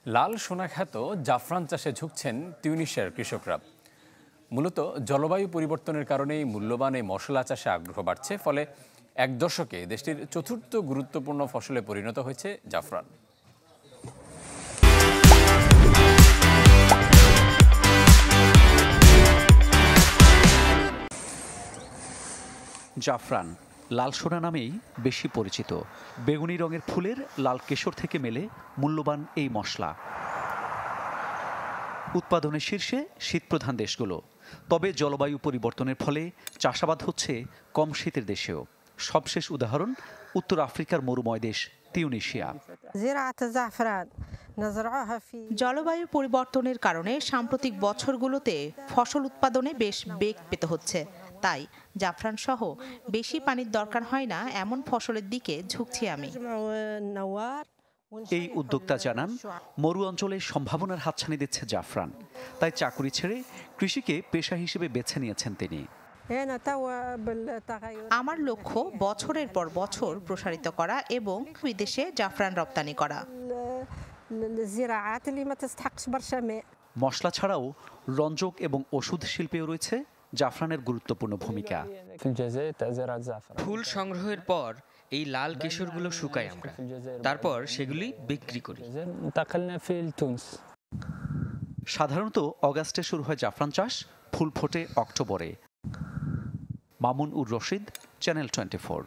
লাল সোনা খ্যাত জাফরান চাষে ঝুঁকছেন তিউনিসিয়ার কৃষকরা। মূলত জলবায়ু পরিবর্তনের কারণেই মূল্যবান এই মশলা চাষে আগ্রহ বাড়ছে, ফলে এক দশকে দেশটির চতুর্থ গুরুত্বপূর্ণ ফসলে পরিণত হয়েছে জাফরান। জাফরান লাল সোনা নামেই বেশি পরিচিত। বেগুনি রঙের ফুলের লাল কেশর থেকে মেলে মূল্যবান এই মশলা। উৎপাদনের শীর্ষে শীতপ্রধান দেশগুলো। তবে জলবায়ু পরিবর্তনের ফলে চাষাবাদ হচ্ছে কম শীতের দেশেও। সবশেষ উদাহরণ উত্তর আফ্রিকার মরুময় দেশ তিউনিসিয়া। জলবায়ু পরিবর্তনের কারণে সাম্প্রতিক বছরগুলোতে ফসল উৎপাদনে বেশ বেগ পেতে হচ্ছে। তাই জাফরান সহ বেশি পানির দরকার হয় না এমন ফসলের দিকে ঝুঁকছি আমি। এই উদ্যোক্তা জানান, মরু অঞ্চলে সম্ভাবনার হাতছানি দিচ্ছে জাফরান। তাই চাকুরি ছেড়ে কৃষিকে পেশা হিসেবে বেছে নিয়েছেন তিনি। আমার লক্ষ্য বছরের পর বছর প্রসারিত করা এবং বিদেশে জাফরান রপ্তানি করা। মশলা ছাড়াও রঞ্জক এবং ওষুধ শিল্পেও রয়েছে জাফরানের গুরুত্বপূর্ণ ভূমিকা। ফুল সংগ্রহের পর এই লাল কেশরগুলো শুকাই আমরা, তারপর সেগুলি বিক্রি করি। সাধারণত অগাস্টে শুরু হয় জাফরান চাষ, ফুল ফোটে অক্টোবরে। মামুন উর রশিদ, চ্যানেল 24।